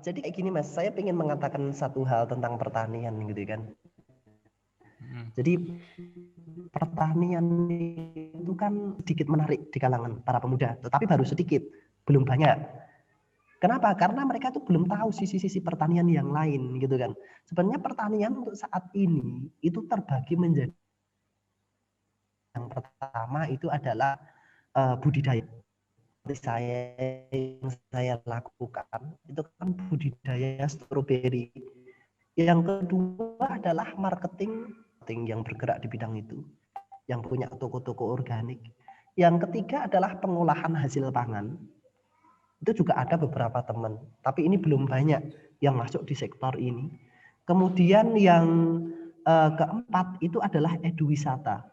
Jadi kayak gini Mas, saya ingin mengatakan satu hal tentang pertanian gitu kan. Jadi pertanian itu kan sedikit menarik di kalangan para pemuda, tetapi baru sedikit, belum banyak. Kenapa? Karena mereka tuh belum tahu sisi-sisi pertanian yang lain gitu kan. Sebenarnya pertanian untuk saat ini itu terbagi menjadi, yang pertama itu adalah budidaya. Seperti yang saya lakukan itu kan budidaya stroberi. Yang kedua adalah marketing yang bergerak di bidang itu, yang punya toko-toko organik. Yang ketiga adalah pengolahan hasil pangan. Itu juga ada beberapa teman, tapi ini belum banyak yang masuk di sektor ini. Kemudian yang keempat itu adalah eduwisata.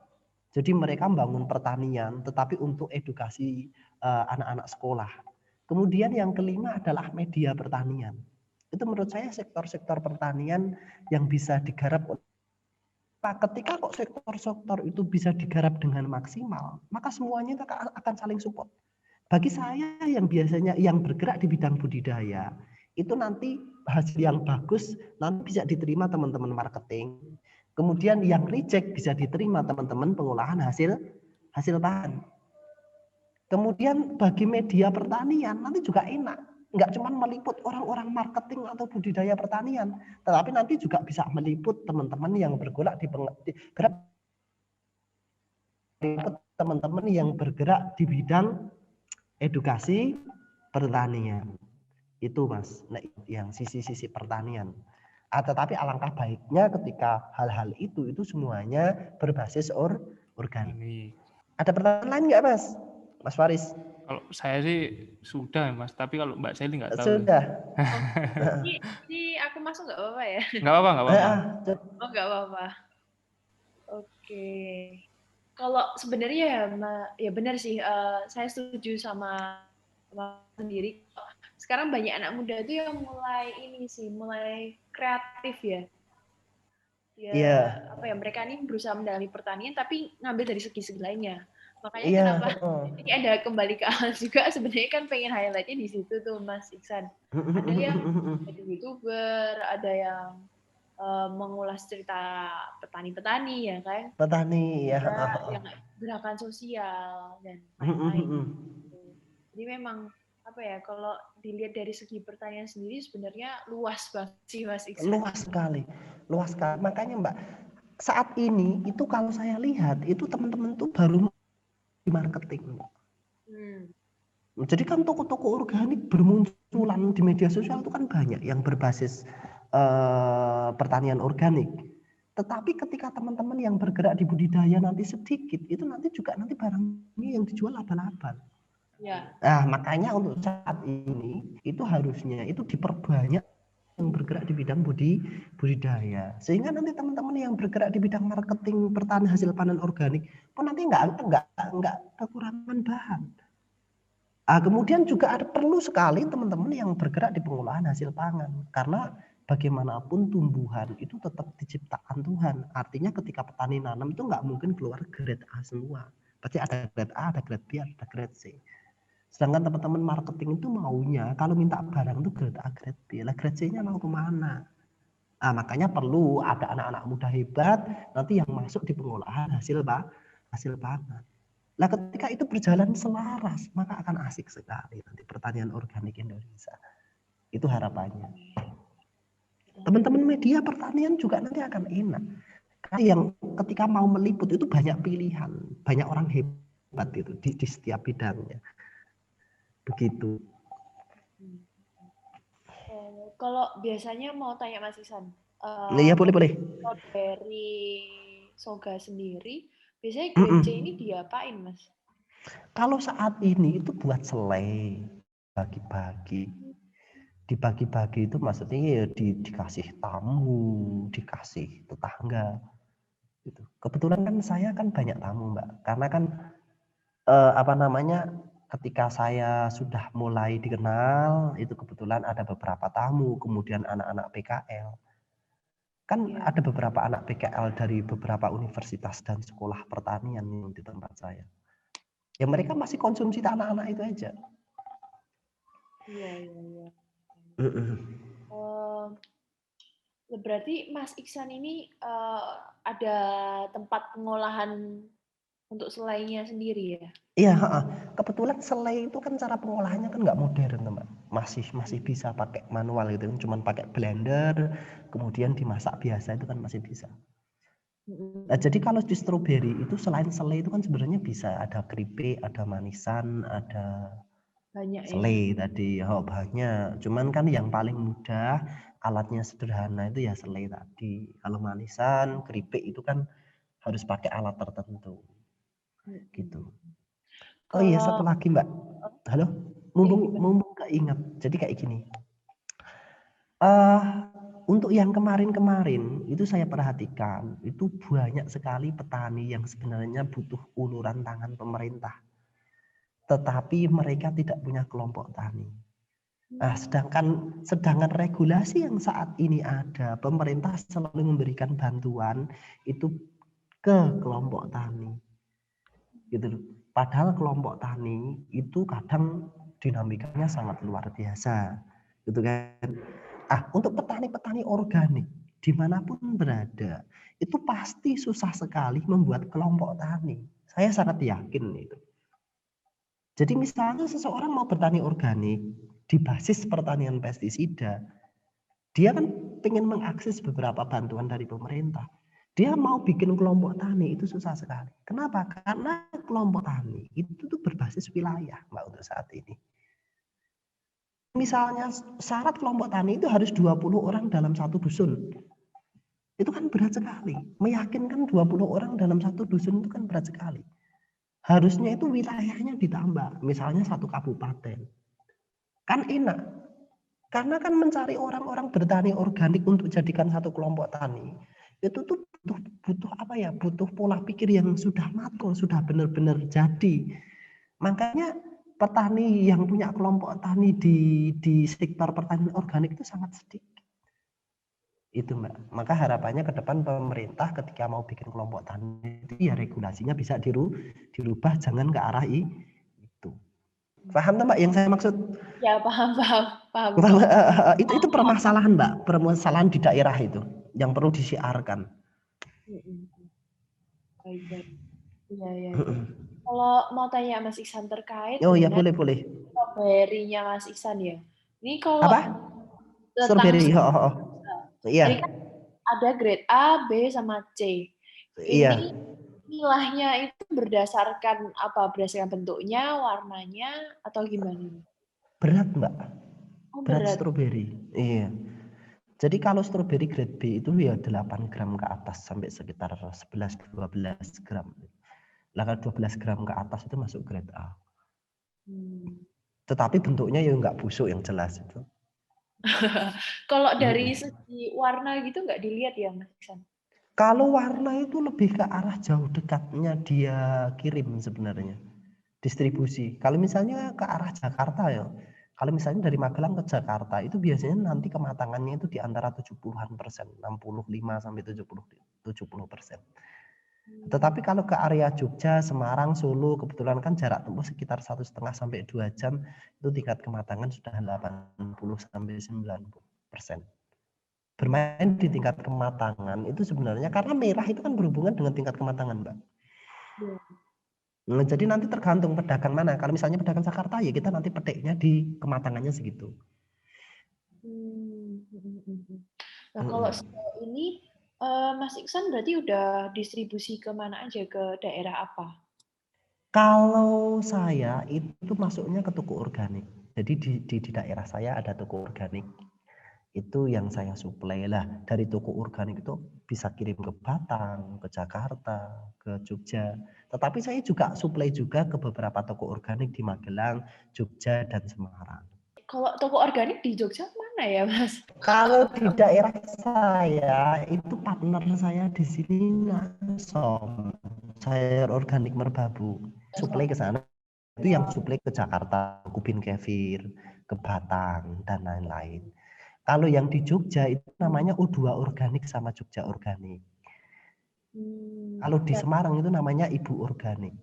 Jadi mereka membangun pertanian, tetapi untuk edukasi anak-anak sekolah. Kemudian yang kelima adalah media pertanian. Itu menurut saya sektor-sektor pertanian yang bisa digarap. Ketika kok sektor-sektor itu bisa digarap dengan maksimal, maka semuanya akan saling support. Bagi saya yang biasanya yang bergerak di bidang budidaya, itu nanti hasil yang bagus nanti bisa diterima teman-teman marketing. Kemudian yang reject bisa diterima teman-teman pengolahan hasil pangan. Kemudian bagi media pertanian nanti juga enak. Enggak cuma meliput orang-orang marketing atau budidaya pertanian, tetapi nanti juga bisa meliput teman-teman yang bergerak teman-teman yang bergerak di bidang edukasi pertanian. Itu Mas, nah, yang sisi-sisi pertanian. Tetapi alangkah baiknya ketika hal-hal itu semuanya berbasis organik. Ada pertanyaan lain nggak Mas? Mas Faris? Kalau saya sih sudah Mas, tapi kalau Mbak Sally nggak tahu. Sudah. Ini aku masuk nggak apa-apa ya? Nggak apa-apa, nggak apa-apa. Oh nggak apa-apa. Oke. Kalau sebenarnya ya benar sih, saya setuju sama sendiri. Sekarang banyak anak muda itu yang mulai kreatif ya. Apa ya, mereka ini berusaha mendalami pertanian tapi ngambil dari segi-segi lainnya. Makanya kenapa ini ada kembali ke awal juga, sebenarnya kan pengen highlightnya di situ tuh Mas Iksan. Ada yang jadi YouTuber, ada yang mengulas cerita petani-petani ya kan. Petani ya. Yang gerakan sosial dan lain-lain. Jadi memang apa ya, kalau dilihat dari segi pertanian sendiri sebenarnya luas banget sih Mas Iksan. Luas sekali. Makanya Mbak, saat ini itu kalau saya lihat itu teman-teman tuh baru di marketing. Jadi kan toko-toko organik bermunculan di media sosial itu kan banyak yang berbasis pertanian organik. Tetapi ketika teman-teman yang bergerak di budidaya nanti sedikit, itu nanti barangnya yang dijual abal-abal. Ya. Nah, makanya untuk saat ini itu harusnya itu diperbanyak yang bergerak di bidang budidaya, sehingga nanti teman-teman yang bergerak di bidang marketing pertanian hasil panen organik pun nanti nggak kekurangan bahan. Kemudian juga perlu sekali teman-teman yang bergerak di pengolahan hasil pangan, karena bagaimanapun tumbuhan itu tetap diciptakan Tuhan. Artinya ketika petani nanam itu nggak mungkin keluar grade A semua, pasti ada grade A, ada grade B, ada grade C. Sedangkan teman-teman marketing itu maunya kalau minta barang itu grade A, grade B, lah grade C-nya mau kemana? Makanya perlu ada anak-anak muda hebat nanti yang masuk di pengolahan hasil pangan. Nah, ketika itu berjalan selaras, maka akan asik sekali nanti pertanian organik Indonesia. Itu harapannya. Teman-teman media pertanian juga nanti akan enak. Karena yang ketika mau meliput itu banyak pilihan, banyak orang hebat itu di setiap bidangnya. Begitu. Kalau biasanya mau tanya Mas Iksan, Iya boleh. Dari Soga sendiri, biasanya grade C ini diapain Mas? Kalau saat ini itu buat selai, bagi-bagi. Dibagi-bagi itu maksudnya ya dikasih tamu, dikasih tetangga. Gitu. Kebetulan kan saya kan banyak tamu Mbak, karena kan ketika saya sudah mulai dikenal itu kebetulan ada beberapa tamu, kemudian anak-anak PKL. Kan ada beberapa anak PKL dari beberapa universitas dan sekolah pertanian di tempat saya. Ya mereka masih konsumsi anak-anak itu aja. Iya. Berarti Mas Iksan ini ada tempat pengolahan untuk selainya sendiri ya? Iya, kebetulan selai itu kan cara pengolahannya kan nggak modern, Mbak. Masih bisa pakai manual gitu kan, cuman pakai blender, kemudian dimasak biasa itu kan masih bisa. Nah, jadi kalau di stroberi itu selain selai itu kan sebenarnya bisa ada keripik, ada manisan, ada banyak selai tadi, banyak. Cuman kan yang paling mudah, alatnya sederhana itu ya selai tadi. Kalau manisan, keripik itu kan harus pakai alat tertentu. Gitu. Oh iya, satu lagi Mbak. Halo, mumpung nggak ingat. Jadi kayak gini. Untuk yang kemarin-kemarin itu saya perhatikan itu banyak sekali petani yang sebenarnya butuh uluran tangan pemerintah, tetapi mereka tidak punya kelompok tani. Nah, sedangkan regulasi yang saat ini ada, pemerintah selalu memberikan bantuan itu ke kelompok tani, gitu loh. Padahal kelompok tani itu kadang dinamikanya sangat luar biasa, gitu kan. Untuk petani-petani organik dimanapun berada, itu pasti susah sekali membuat kelompok tani. Saya sangat yakin itu. Jadi misalnya seseorang mau bertani organik di basis pertanian pestisida, dia kan pengen mengakses beberapa bantuan dari pemerintah. Dia mau bikin kelompok tani itu susah sekali. Kenapa? Karena kelompok tani itu tuh berbasis wilayah, Mbak, untuk saat ini. Misalnya syarat kelompok tani itu harus 20 orang dalam satu dusun. Itu kan berat sekali. Meyakinkan 20 orang dalam satu dusun itu kan berat sekali. Harusnya itu wilayahnya ditambah. Misalnya satu kabupaten. Kan enak. Karena kan mencari orang-orang bertani organik untuk jadikan satu kelompok tani. Itu tuh butuh pola pikir yang sudah matang, sudah benar-benar jadi. Makanya petani yang punya kelompok tani di sektor pertanian organik itu sangat sedikit. Itu Mbak. Maka harapannya ke depan pemerintah ketika mau bikin kelompok tani itu ya regulasinya bisa dirubah, jangan ke arah itu. Paham Mbak yang saya maksud? Ya, paham. Itu permasalahan Mbak, permasalahan di daerah itu yang perlu disiarkan. Baik. Ya. Kalau mau tanya Mas Iksan terkait ya boleh. stroberinya Mas Iksan ya. Ini kalau apa? Strawberry. Iya. Jadi kan ada grade A, B, sama C. Ini nilainya itu berdasarkan apa? Berdasarkan bentuknya, warnanya, atau gimana? Berat Mbak. Berat stroberi. Iya. Jadi kalau stroberi grade B itu ya 8 gram ke atas sampai sekitar 11-12 gram. Lah kalau 12 gram ke atas itu masuk grade A. Tetapi bentuknya ya nggak busuk yang jelas itu. Kalau dari segi warna gitu nggak dilihat ya Mas Iksan? Kalau warna itu lebih ke arah jauh dekatnya dia kirim sebenarnya. Distribusi. Kalau misalnya ke arah Jakarta ya. Kalau misalnya dari Magelang ke Jakarta itu biasanya nanti kematangannya itu di antara 70-an persen, 65 sampai 70%. Tetapi kalau ke area Jogja, Semarang, Solo, kebetulan kan jarak tempuh sekitar 1,5 sampai 2 jam, itu tingkat kematangan sudah 80 sampai 90%. Bermain di tingkat kematangan itu sebenarnya karena merah itu kan berhubungan dengan tingkat kematangan, Mbak. Nah, jadi nanti tergantung pedagang mana. Kalau misalnya pedagang Jakarta ya kita nanti petiknya di kematangannya segitu. Nah kalau ini Mas Iksan berarti udah distribusi ke mana aja, ke daerah apa? Kalau saya itu masuknya ke toko organik. Jadi di daerah saya ada toko organik. Itu yang saya suplai lah. Dari toko organik itu bisa kirim ke Batang, ke Jakarta, ke Jogja. Tetapi saya juga suplai juga ke beberapa toko organik di Magelang, Jogja, dan Semarang. Kalau toko organik di Jogja mana ya, Mas? Kalau di daerah saya itu partner saya di sini langsung sayur organik Merbabu. Suplai ke sana. Itu yang suplai ke Jakarta, Kubin Kefir, ke Batang, dan lain-lain. Kalau yang di Jogja itu namanya U2 Organik sama Jogja Organik. Kalau di Semarang itu namanya Ibu Organik.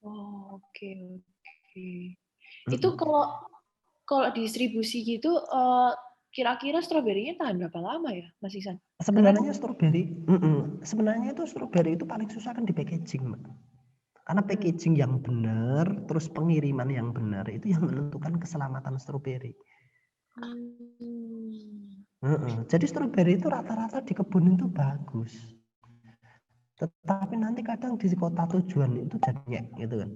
Oh, oke. Itu kalau distribusi gitu, kira-kira stroberinya tahan berapa lama ya, Mas Iksan? Sebenarnya sebenarnya itu stroberi itu paling susah kan di packaging, Mbak. Karena packaging yang benar, terus pengiriman yang benar itu yang menentukan keselamatan stroberi. Jadi stroberi itu rata-rata di kebun itu bagus. Tetapi nanti kadang di kota tujuan itu jadinya gitu kan.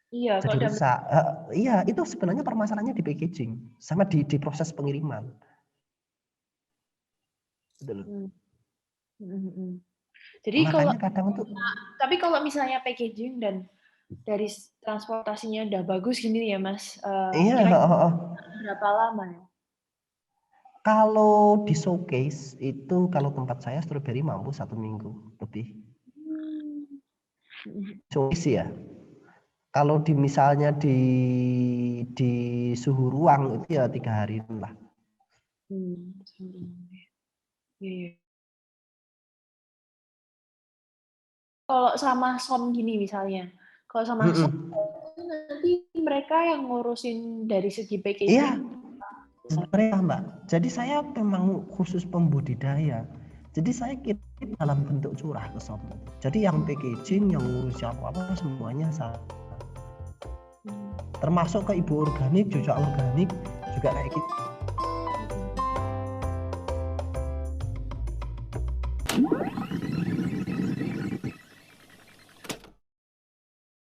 Iya, Jadi rusak. Iya, itu sebenarnya permasalahannya di packaging sama di proses pengiriman. Betul. Jadi makanya kadang tuh. Tapi kalau misalnya packaging dan dari transportasinya udah bagus gini ya, Mas. Iya. Berapa lama ya? Kalau di showcase itu kalau tempat saya stroberi mampu 1 minggu lebih. Showcase ya. Kalau misalnya di suhu ruang itu ya 3 hari lah. Kalau sama som gini misalnya, kalau sama som nanti mereka yang ngurusin dari segi packaging. Iya, mereka Mbak. Jadi saya memang khusus pembudidaya. Jadi saya kirim dalam bentuk curah ke som. Jadi yang packaging, yang ngurus apa semuanya saya. Termasuk ke ibu organik, juga organik, juga kayak gitu.